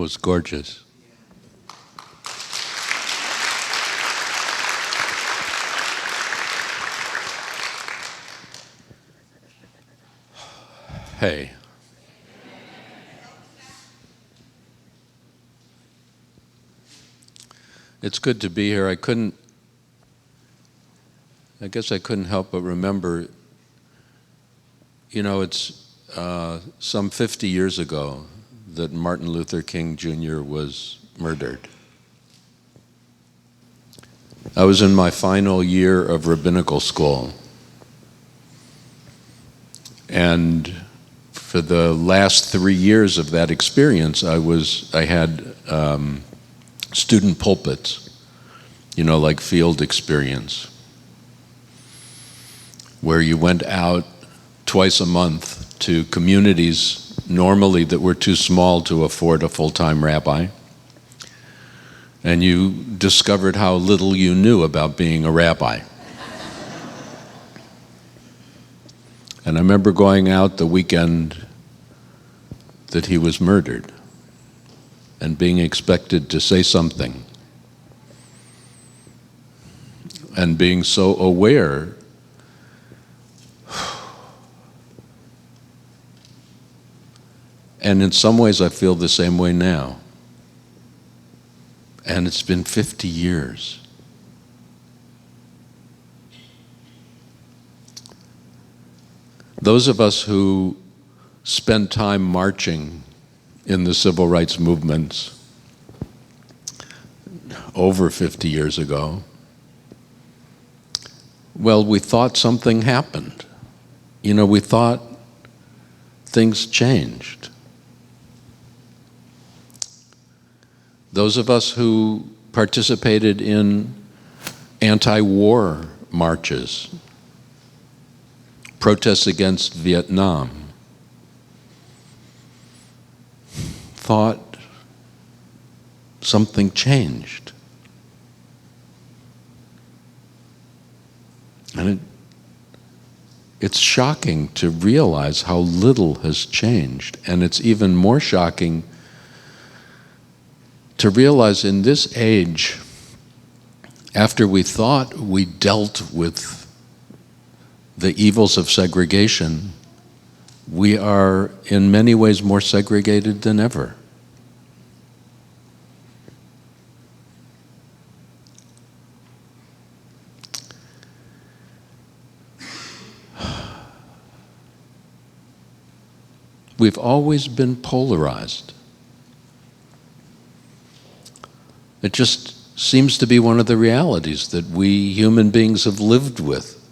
Was gorgeous. Hey. It's good to be here. I guess I couldn't help but remember, it's some 50 years ago that Martin Luther King Jr. was murdered. I was in my final year of rabbinical school. And for the last 3 years of that experience, I had student pulpits, like field experience, where you went out twice a month to communities normally that were too small to afford a full-time rabbi, and you discovered how little you knew about being a rabbi. And I remember going out the weekend that he was murdered and being expected to say something and being so aware and in some ways I feel the same way now. And it's been 50 years. Those of us who spent time marching in the civil rights movements over 50 years ago, well, we thought something happened. We thought things changed. Those of us who participated in anti-war marches, protests against Vietnam, thought something changed. And it's shocking to realize how little has changed. And it's even more shocking to realize in this age, after we thought we dealt with the evils of segregation, we are in many ways more segregated than ever. We've always been polarized. It just seems to be one of the realities that we human beings have lived with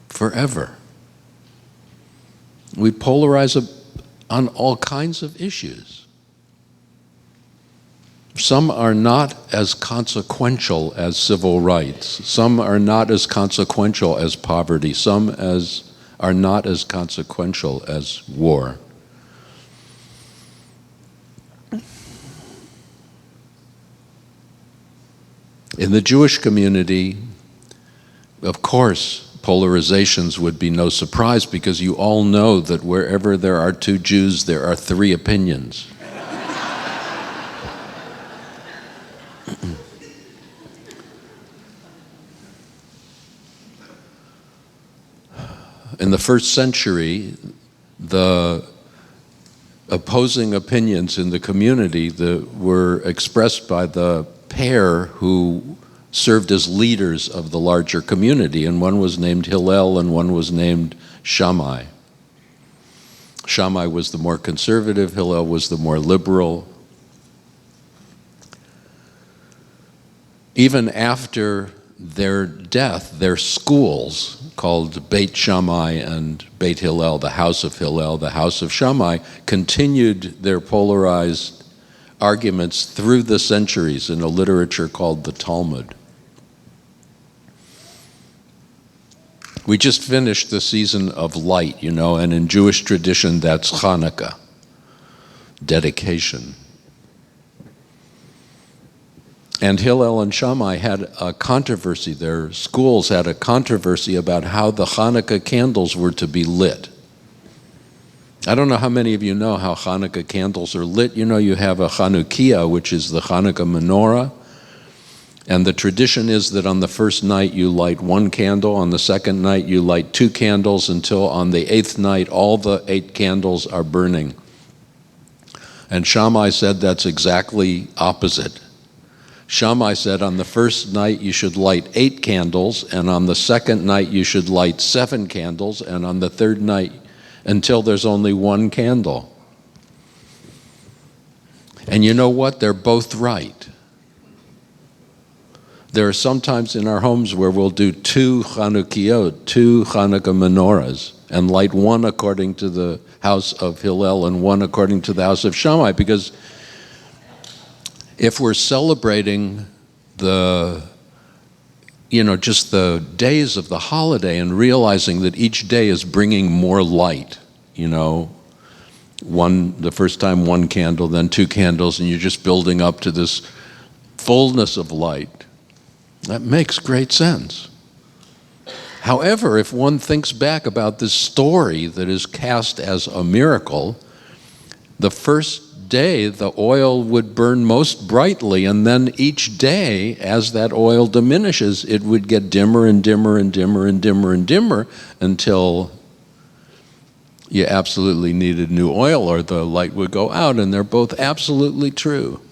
forever. We polarize on all kinds of issues. Some are not as consequential as civil rights. Some are not as consequential as poverty. Some are not as consequential as war. In the Jewish community, of course, polarizations would be no surprise because you all know that wherever there are two Jews, there are three opinions. In the first century, the opposing opinions in the community that were expressed by the pair who served as leaders of the larger community, and one was named Hillel and one was named Shammai. Shammai was the more conservative, Hillel was the more liberal. Even after their death, their schools, called Beit Shammai and Beit Hillel, the House of Hillel, the House of Shammai, continued their polarized arguments through the centuries in a literature called the Talmud. We just finished the season of light, and in Jewish tradition that's Hanukkah, dedication. And Hillel and Shammai had a controversy, their schools had a controversy about how the Hanukkah candles were to be lit. I don't know how many of you know how Hanukkah candles are lit. You know, you have a Chanukiah, which is the Hanukkah menorah. And the tradition is that on the first night you light one candle, on the second night you light two candles, until on the eighth night all the 8 candles are burning. And Shammai said that's exactly opposite. Shammai said on the first night you should light 8 candles, and on the second night you should light 7 candles, and on the third night until there's only 1 candle. And you know what? They're both right. There are some times in our homes where we'll do 2 Chanukiot, 2 Hanukkah menorahs, and light one according to the house of Hillel and one according to the house of Shammai, because if we're celebrating the, just the days of the holiday and realizing that each day is bringing more light, the first time 1 candle, then 2 candles, and you're just building up to this fullness of light, that makes great sense. However, if one thinks back about this story that is cast as a miracle, the first day the oil would burn most brightly, and then each day as that oil diminishes, it would get dimmer and dimmer and dimmer and dimmer and dimmer until you absolutely needed new oil or the light would go out. And they're both absolutely true.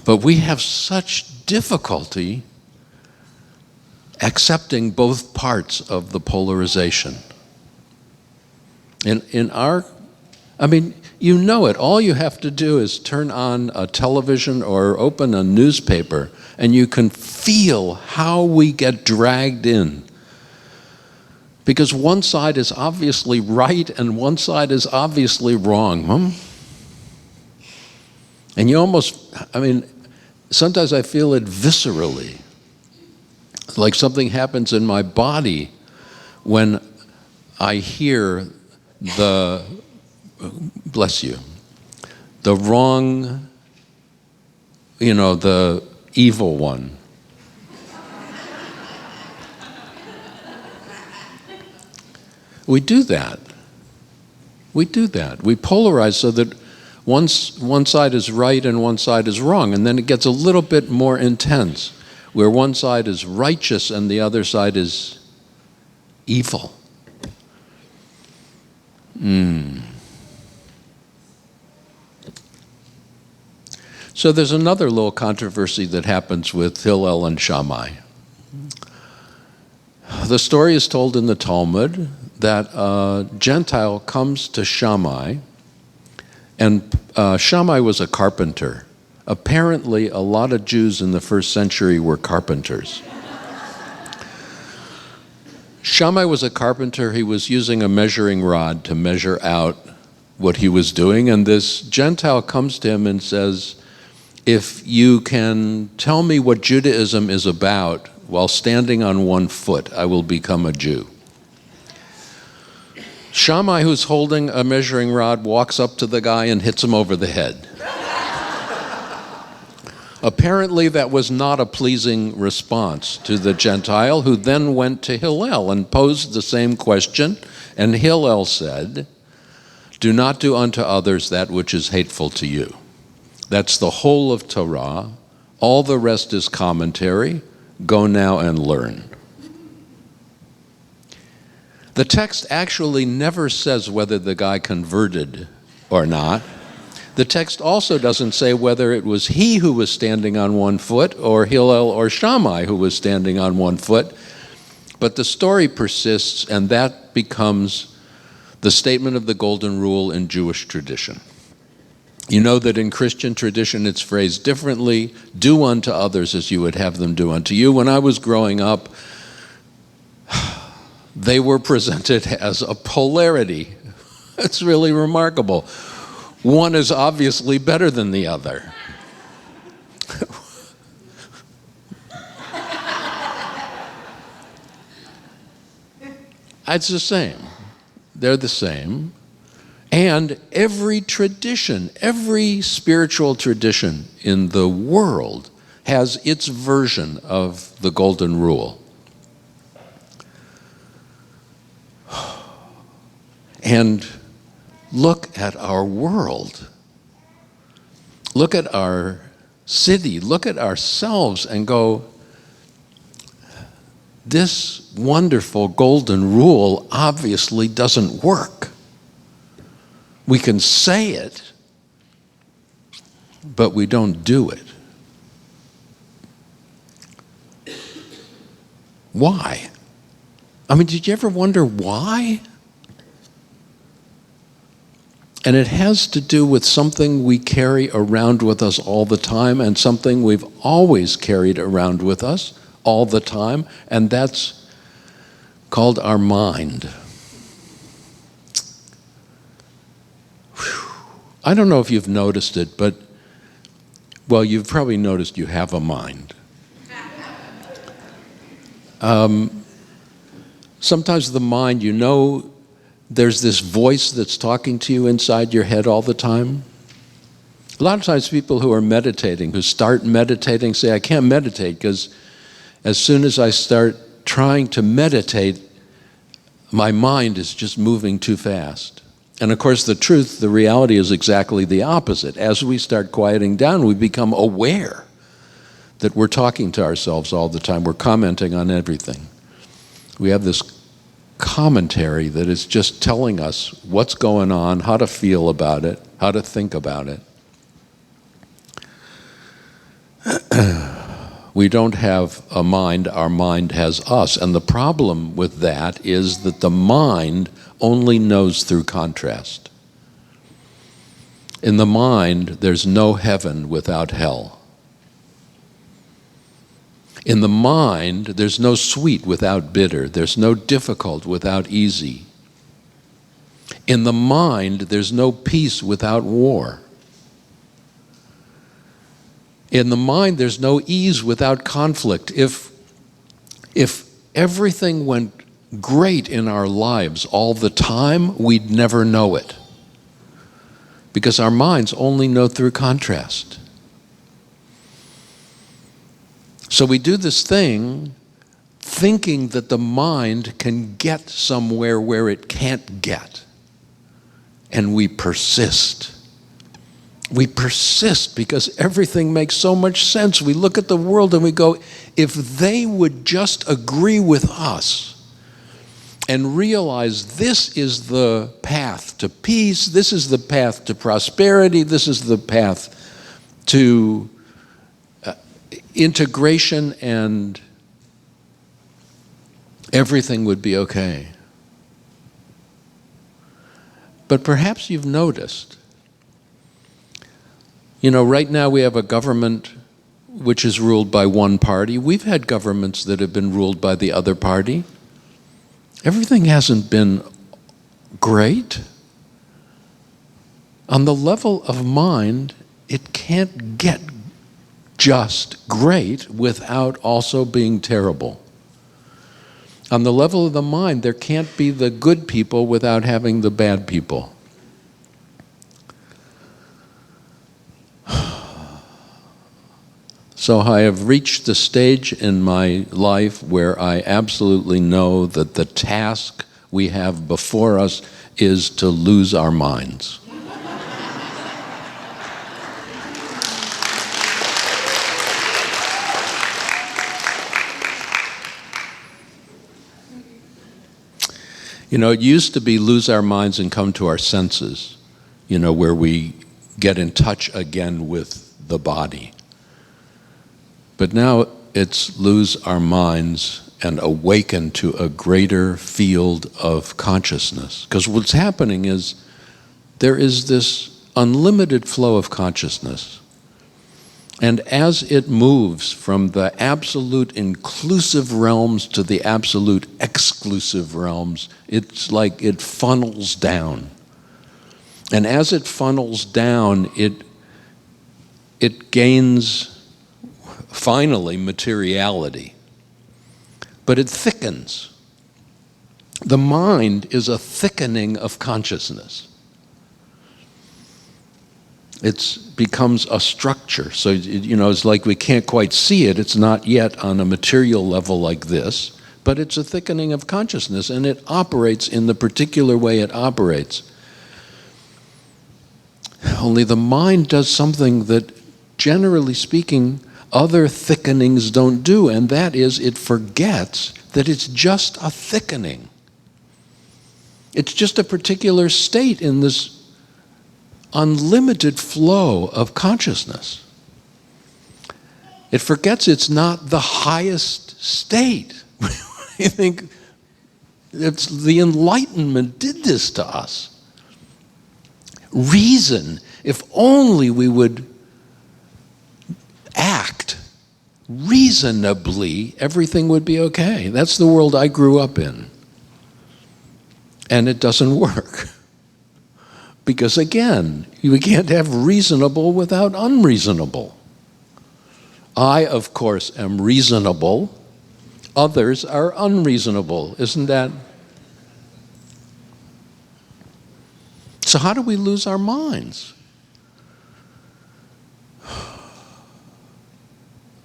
But we have such difficulty accepting both parts of the polarization. In our, you know it. All you have to do is turn on a television or open a newspaper, and you can feel how we get dragged in. Because one side is obviously right and one side is obviously wrong. And you almost, sometimes I feel it viscerally, like something happens in my body when I hear the wrong, the evil one. We do that. We polarize so that one side is right and one side is wrong, and then it gets a little bit more intense, where one side is righteous and the other side is evil. So there's another little controversy that happens with Hillel and Shammai. The story is told in the Talmud that a Gentile comes to Shammai, and Shammai was a carpenter. Apparently, a lot of Jews in the first century were carpenters. Shammai was a carpenter. He was using a measuring rod to measure out what he was doing, and this Gentile comes to him and says, if you can tell me what Judaism is about while standing on 1 foot, I will become a Jew. Shammai, who's holding a measuring rod, walks up to the guy and hits him over the head. Apparently, that was not a pleasing response to the Gentile, who then went to Hillel and posed the same question. And Hillel said, do not do unto others that which is hateful to you. That's the whole of Torah. All the rest is commentary. Go now and learn. The text actually never says whether the guy converted or not. The text also doesn't say whether it was he who was standing on 1 foot or Hillel or Shammai who was standing on 1 foot. But the story persists, and that becomes the statement of the golden rule in Jewish tradition. You know that in Christian tradition it's phrased differently. Do unto others as you would have them do unto you. When I was growing up, they were presented as a polarity. It's really remarkable. One is obviously better than the other. It's the same. They're the same. And every tradition, every spiritual tradition in the world has its version of the golden rule. and look at our world. Look at our city. Look at ourselves and go, this wonderful golden rule obviously doesn't work. We can say it, but we don't do it. Why? I mean, did you ever wonder why? And it has to do with something we carry around with us all the time, and something we've always carried around with us all the time, and that's called our mind. Whew. I don't know if you've noticed it, but, well, you've probably noticed you have a mind. Sometimes the mind, you know, there's this voice that's talking to you inside your head all the time. A lot of times people who are meditating, who start meditating, say, I can't meditate because as soon as I start trying to meditate, my mind is just moving too fast. And of course, the reality is exactly the opposite. As we start quieting down, we become aware that we're talking to ourselves all the time. We're commenting on everything. We have this commentary that is just telling us what's going on, how to feel about it, how to think about it. We don't have a mind, our mind has us. And the problem with that is that the mind only knows through contrast. In the mind, there's no heaven without hell. In the mind, there's no sweet without bitter. There's no difficult without easy. In the mind, there's no peace without war. In the mind, there's no ease without conflict. If everything went great in our lives all the time, we'd never know it. Because our minds only know through contrast. So we do this thing thinking that the mind can get somewhere where it can't get. And we persist. We persist because everything makes so much sense. We look at the world and we go, if they would just agree with us and realize this is the path to peace, this is the path to prosperity, this is the path to integration, and everything would be okay. But perhaps you've noticed, you know, right now we have a government which is ruled by one party. We've had governments that have been ruled by the other party. Everything hasn't been great. On the level of mind, it can't get just great without also being terrible. On the level of the mind, there can't be the good people without having the bad people. So I have reached the stage in my life where I absolutely know that the task we have before us is to lose our minds. You know, it used to be lose our minds and come to our senses, you know, where we get in touch again with the body. But now it's lose our minds and awaken to a greater field of consciousness. Because what's happening is there is this unlimited flow of consciousness. And as it moves from the absolute inclusive realms to the absolute exclusive realms, it's like it funnels down. And as it funnels down, it gains finally materiality. But it thickens. The mind is a thickening of consciousness. It becomes a structure. So, you know, it's like we can't quite see it. It's not yet on a material level like this, but it's a thickening of consciousness, and it operates in the particular way it operates. Only the mind does something that, generally speaking, other thickenings don't do, and that is it forgets that it's just a thickening. It's just a particular state in this unlimited flow of consciousness. It forgets it's not the highest state. I think it's the Enlightenment did this to us. Reason, if only we would act reasonably, everything would be okay. That's the world I grew up in. And it doesn't work. Because again, we can't have reasonable without unreasonable. I, of course, am reasonable. Others are unreasonable. Isn't that? So how do we lose our minds?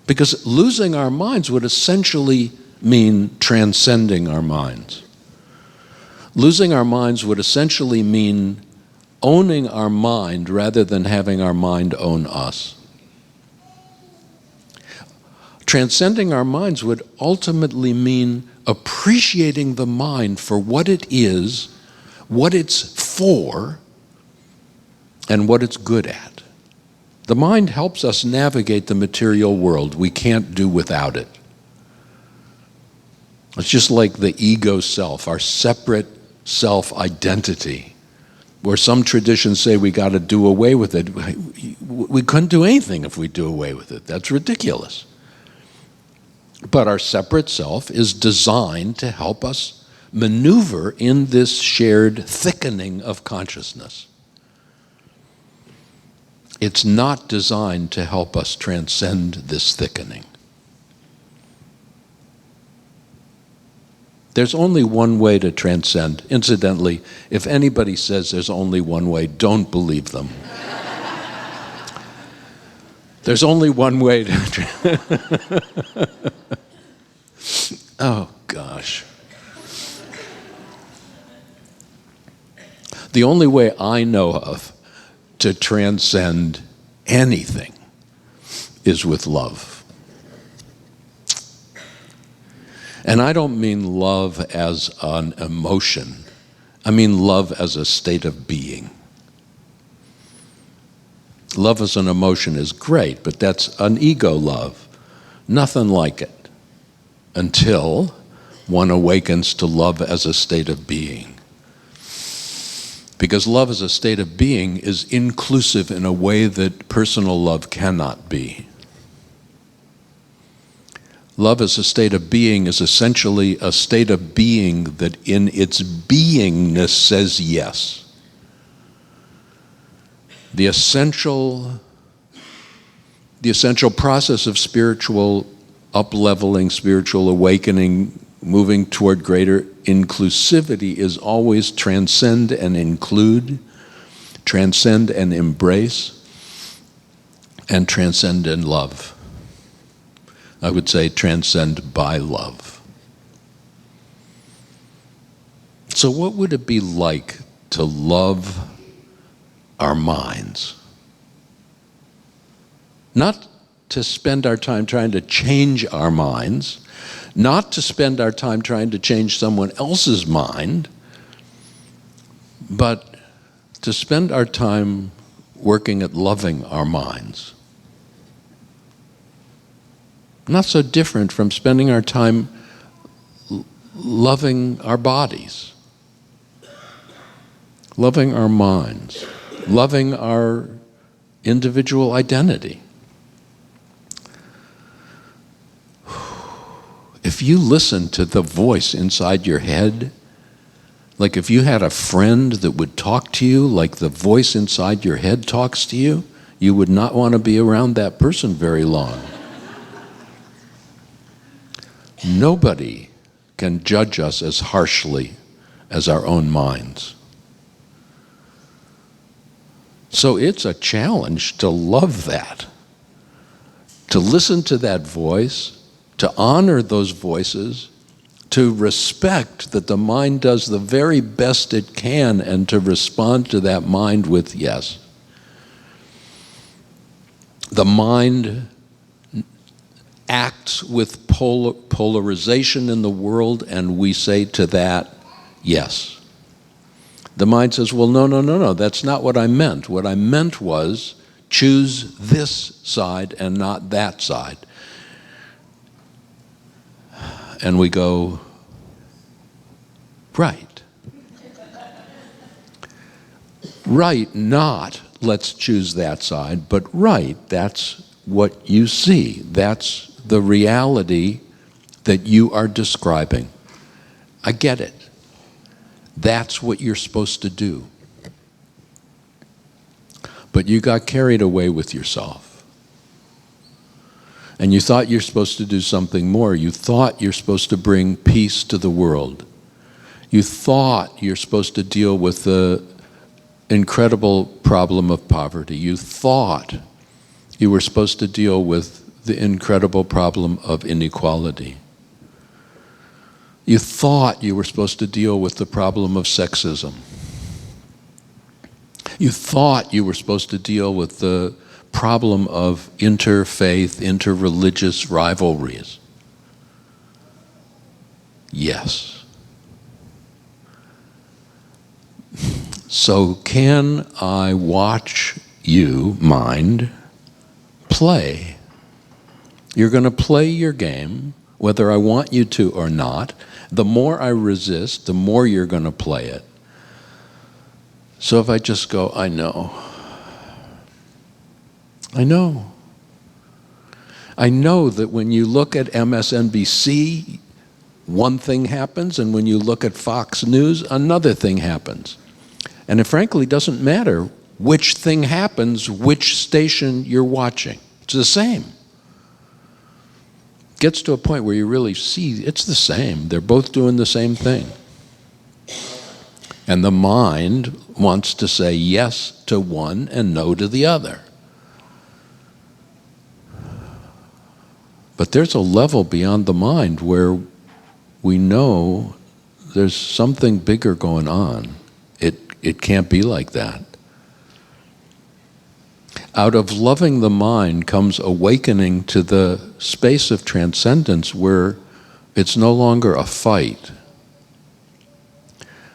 Because losing our minds would essentially mean transcending our minds. Losing our minds would essentially mean owning our mind rather than having our mind own us. Transcending our minds would ultimately mean appreciating the mind for what it is, what it's for, and what it's good at. The mind helps us navigate the material world. We can't do without it. It's just like the ego self, our separate self-identity, where some traditions say we got to do away with it. We couldn't do anything if we do away with it. That's ridiculous. But our separate self is designed to help us maneuver in this shared thickening of consciousness. It's not designed to help us transcend this thickening. There's only one way to transcend. Incidentally, if anybody says there's only one way, don't believe them. There's only one way to Oh, gosh. The only way I know of to transcend anything is with love. And I don't mean love as an emotion. I mean love as a state of being. Love as an emotion is great, but that's an ego love. Nothing like it until one awakens to love as a state of being. Because love as a state of being is inclusive in a way that personal love cannot be. Love as a state of being is essentially a state of being that in its beingness says yes. The essential process of spiritual up-leveling, spiritual awakening, moving toward greater inclusivity is always transcend and include, transcend and embrace, and transcend and love. I would say transcend by love. So what would it be like to love our minds? Not to spend our time trying to change our minds, not to spend our time trying to change someone else's mind, but to spend our time working at loving our minds. Not so different from spending our time loving our bodies, loving our minds, loving our individual identity. If you listen to the voice inside your head, like if you had a friend that would talk to you like the voice inside your head talks to you, you would not want to be around that person very long. Nobody can judge us as harshly as our own minds. So it's a challenge to love that, to listen to that voice, to honor those voices, to respect that the mind does the very best it can and to respond to that mind with yes. The mind acts with polarization in the world, and we say to that, yes. The mind says, well, no, that's not what I meant. What I meant was choose this side and not that side. And we go, right. Right, not let's choose that side, but right, that's what you see. That's the reality that you are describing. I get it. That's what you're supposed to do. But you got carried away with yourself. And you thought you're supposed to do something more. You thought you're supposed to bring peace to the world. You thought you're supposed to deal with the incredible problem of poverty. You thought you were supposed to deal with the incredible problem of inequality. You thought you were supposed to deal with the problem of sexism. You thought you were supposed to deal with the problem of interfaith, interreligious rivalries. Yes. So can I watch you, mind, play? You're going to play your game, whether I want you to or not. The more I resist, the more you're going to play it. So if I just go, I know. I know that when you look at MSNBC, one thing happens, and when you look at Fox News, another thing happens. And it frankly doesn't matter which thing happens, which station you're watching. It's the same. It gets to a point where you really see it's the same. They're both doing the same thing. And the mind wants to say yes to one and no to the other. But there's a level beyond the mind where we know there's something bigger going on. It can't be like that. Out of loving the mind comes awakening to the space of transcendence where it's no longer a fight.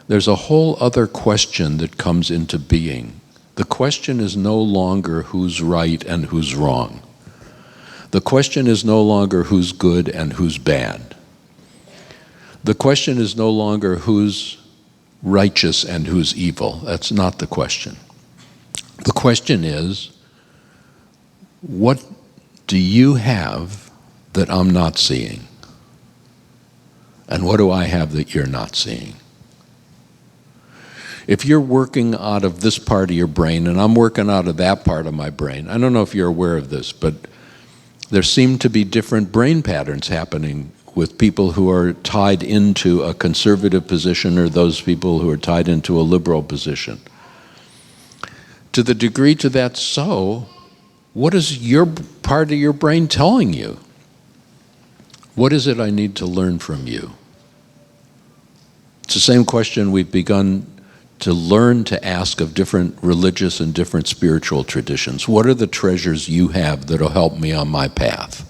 There's a whole other question that comes into being. The question is no longer who's right and who's wrong. The question is no longer who's good and who's bad. The question is no longer who's righteous and who's evil. That's not the question. The question is, what do you have that I'm not seeing? And what do I have that you're not seeing? If you're working out of this part of your brain and I'm working out of that part of my brain, I don't know if you're aware of this, but there seem to be different brain patterns happening with people who are tied into a conservative position or those people who are tied into a liberal position. To the degree to that's so, what is your part of your brain telling you? What is it I need to learn from you? It's the same question we've begun to learn to ask of different religious and different spiritual traditions. What are the treasures you have that'll help me on my path?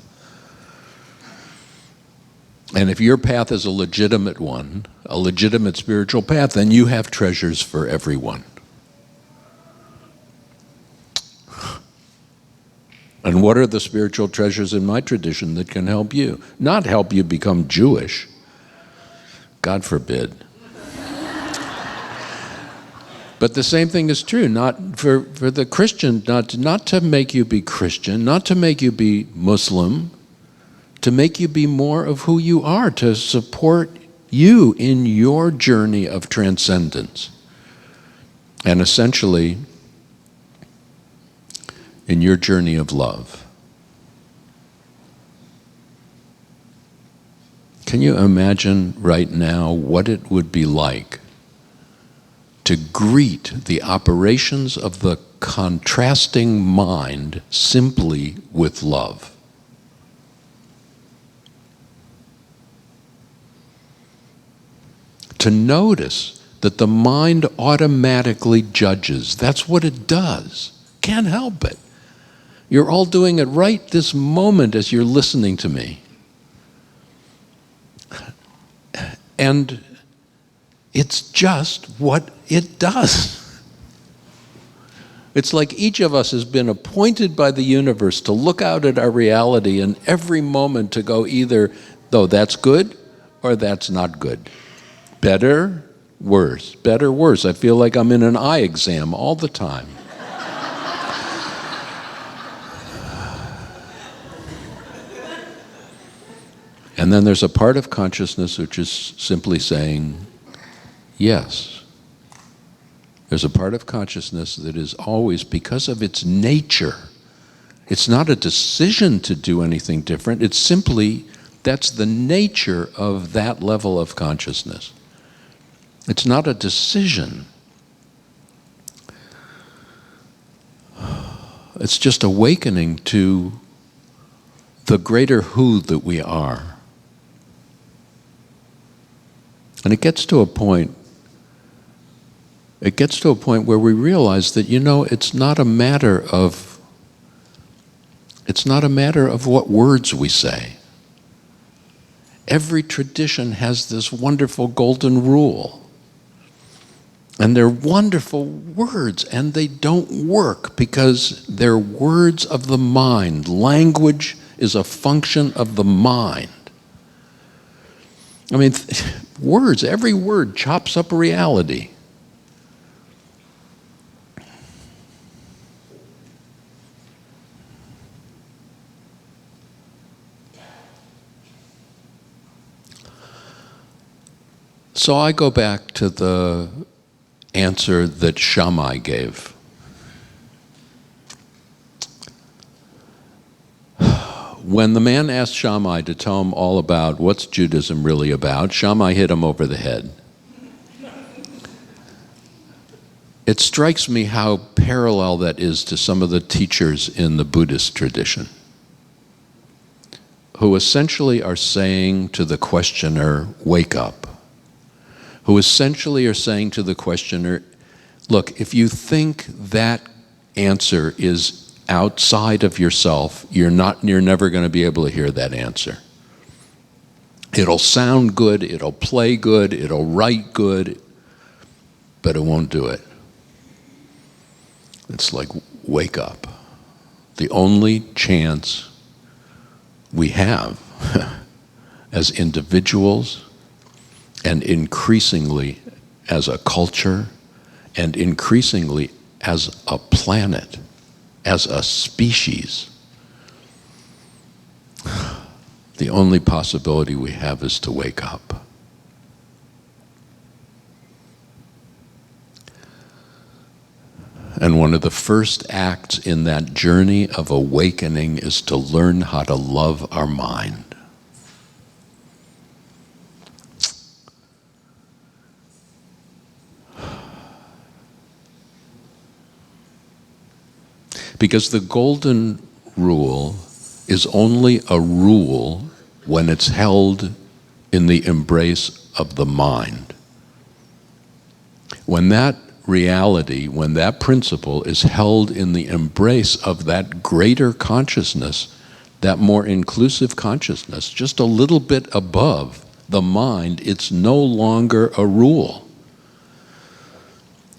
And if your path is a legitimate one, a legitimate spiritual path, then you have treasures for everyone. And what are the spiritual treasures in my tradition that can help you? Not help you become Jewish. God forbid. But the same thing is true, not for the Christian, not to make you be Christian, not to make you be Muslim, to make you be more of who you are, to support you in your journey of transcendence. And essentially, in your journey of love. Can you imagine right now what it would be like to greet the operations of the contrasting mind simply with love? to notice that the mind automatically judges. That's what it does. Can't help it. You're all doing it right this moment as you're listening to me. And it's just what it does. It's like each of us has been appointed by the universe to look out at our reality and every moment to go either, though that's good or that's not good. Better, worse. Better, worse. I feel like I'm in an eye exam all the time. And then there's a part of consciousness which is simply saying, yes. There's a part of consciousness that is always, because of its nature, it's not a decision to do anything different, it's simply, that's the nature of that level of consciousness. It's not a decision. It's just awakening to the greater who that we are. And it gets to a point where we realize that, it's not a matter of what words we say. Every tradition has this wonderful golden rule. And they're wonderful words, and they don't work because they're words of the mind. Language is a function of the mind. I mean, words, every word chops up reality. So I go back to the answer that Shammai gave. When the man asked Shammai to tell him all about what's Judaism really about, Shammai hit him over the head. It strikes me how parallel that is to some of the teachers in the Buddhist tradition, who essentially are saying to the questioner, wake up. Who essentially are saying to the questioner, look, if you think that answer is outside of yourself, you're never going to be able to hear that answer. It'll sound good, it'll play good, it'll write good, but it won't do it. It's like, wake up. The only chance we have as individuals, and increasingly as a culture, and increasingly as a planet, as a species, the only possibility we have is to wake up. And one of the first acts in that journey of awakening is to learn how to love our mind. Because the golden rule is only a rule when it's held in the embrace of the mind. When that reality, when that principle is held in the embrace of that greater consciousness, that more inclusive consciousness, just a little bit above the mind, it's no longer a rule.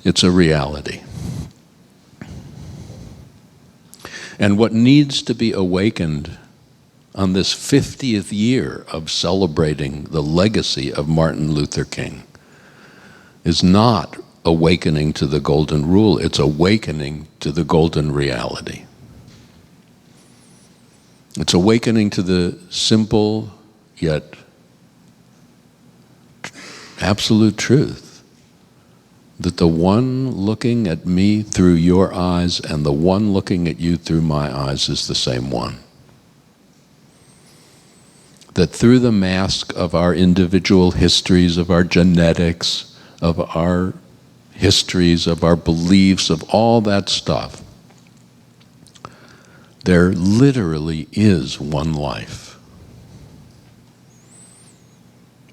It's a reality. And what needs to be awakened on this 50th year of celebrating the legacy of Martin Luther King is not awakening to the golden rule, it's awakening to the golden reality. It's awakening to the simple yet absolute truth that the one looking at me through your eyes and the one looking at you through my eyes is the same one. That through the mask of our individual histories, of our genetics, of our histories, of our beliefs, of all that stuff, there literally is one life.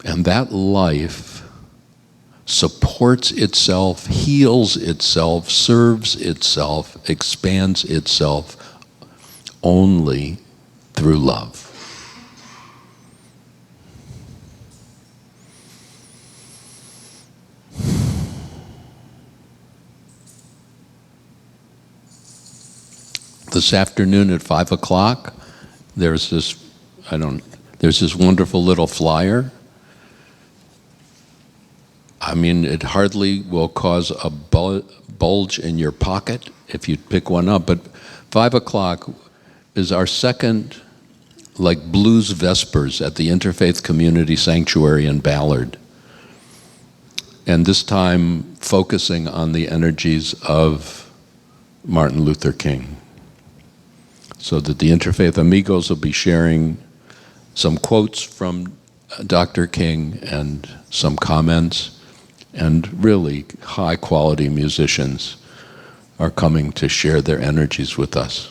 And that life supports itself, heals itself, serves itself, expands itself only through love. This afternoon at 5 o'clock, there's this wonderful little flyer. I mean, it hardly will cause a bulge in your pocket if you pick one up, but 5 o'clock is our second, like, blues vespers at the Interfaith Community Sanctuary in Ballard. And this time focusing on the energies of Martin Luther King. So that the Interfaith Amigos will be sharing some quotes from Dr. King and some comments, and really high-quality musicians are coming to share their energies with us.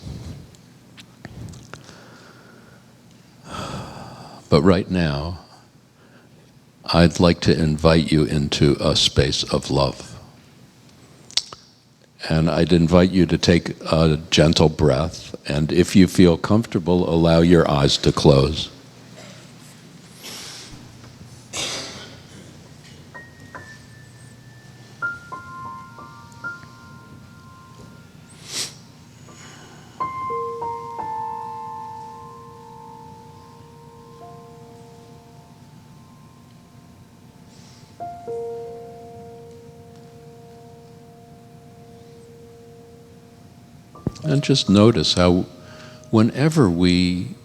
But right now, I'd like to invite you into a space of love. And I'd invite you to take a gentle breath, and if you feel comfortable, allow your eyes to close. And just notice how whenever we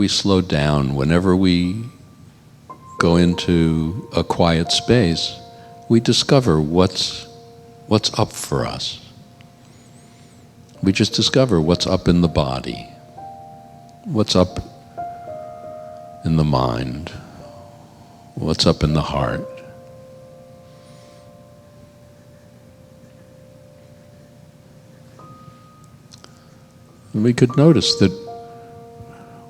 slow down, whenever we go into a quiet space, we discover what's up for us. We just discover what's up in the body, what's up in the mind, what's up in the heart. And we could notice that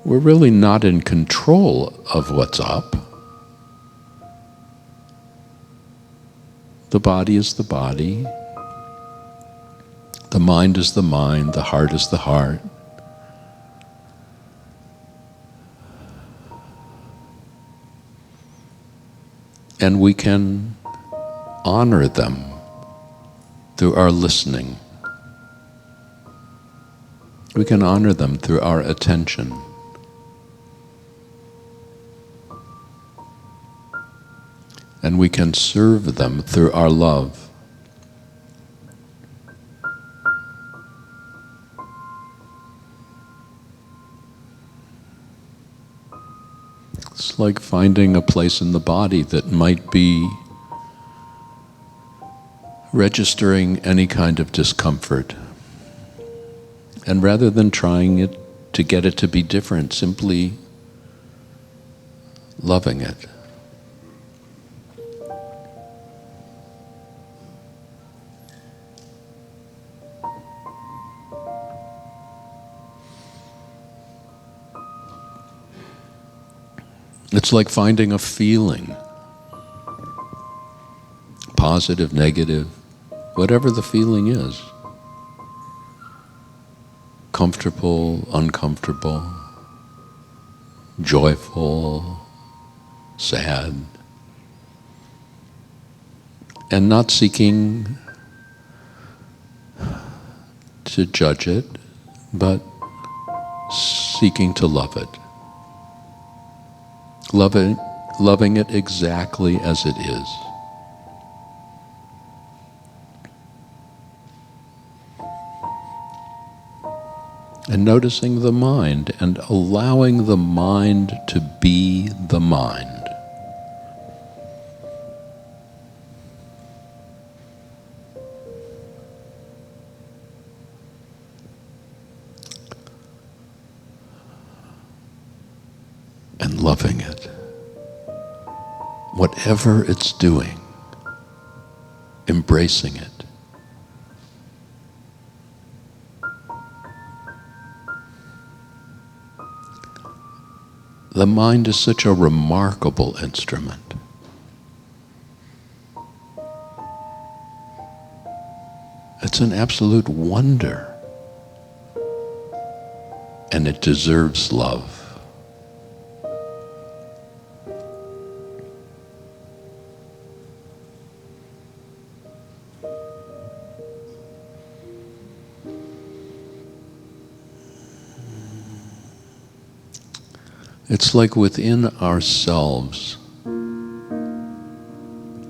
we're really not in control of what's up. The body is the body. The mind is the mind. The heart is the heart. And we can honor them through our listening. We can honor them through our attention. And we can serve them through our love. It's like finding a place in the body that might be registering any kind of discomfort. And rather than trying to get it to be different, simply loving it. It's like finding a feeling, positive, negative, whatever the feeling is. Comfortable, uncomfortable, joyful, sad, and not seeking to judge it, but seeking to love it. Loving it exactly as it is. And noticing the mind and allowing the mind to be the mind. And loving it. Whatever it's doing, embracing it. The mind is such a remarkable instrument. It's an absolute wonder. And it deserves love. It's like within ourselves,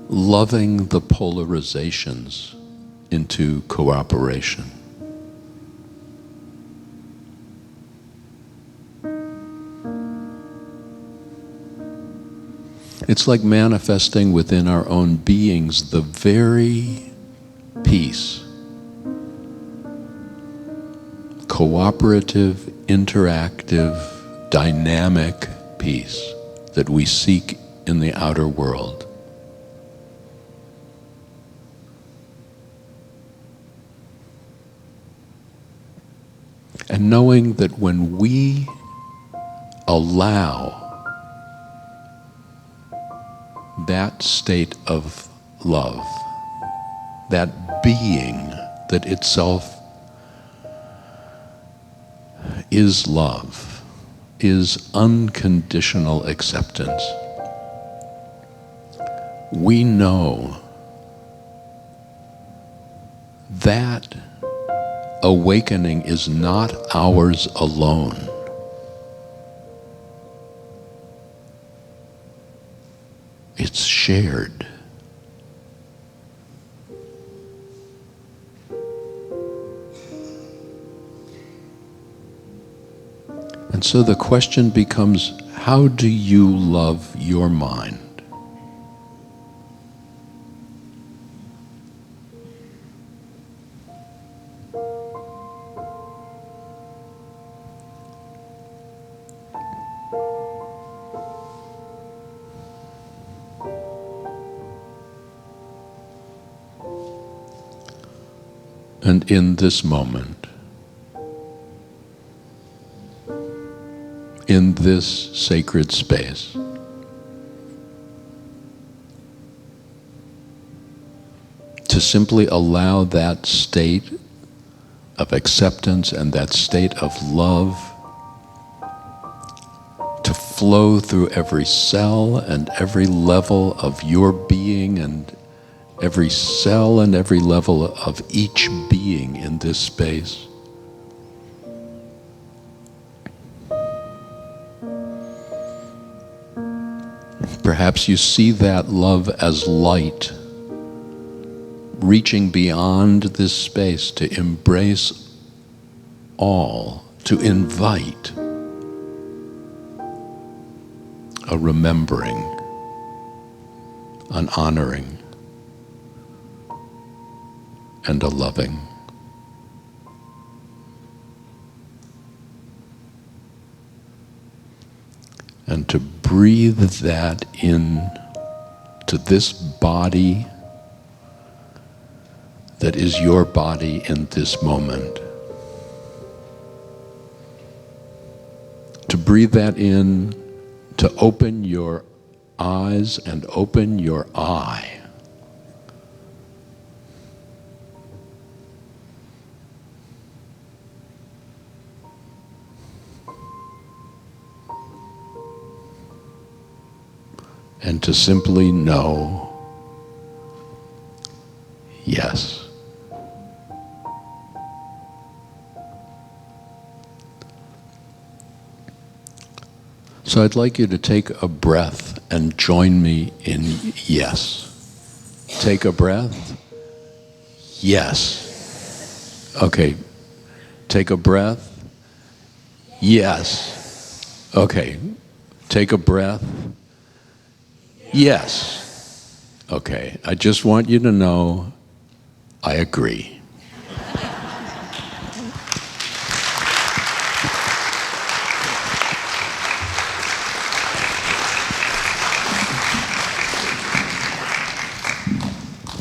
loving the polarizations into cooperation. It's like manifesting within our own beings the very peace, cooperative, interactive, dynamic peace that we seek in the outer world. And knowing that when we allow that state of love, that being that itself is love, is unconditional acceptance, we know that awakening is not ours alone. It's shared. And so the question becomes, how do you love your mind? And in this moment, in this sacred space, to simply allow that state of acceptance and that state of love to flow through every cell and every level of your being and every cell and every level of each being in this space. Perhaps you see that love as light, reaching beyond this space to embrace all, to invite a remembering, an honoring, and a loving. And to breathe that in to this body that is your body in this moment. To breathe that in, to open your eyes and open your eye. And to simply know, yes. So I'd like you to take a breath and join me in yes. Take a breath. Yes. Okay. Take a breath. Yes. Okay. Take a breath. Yes. Okay. I just want you to know I agree.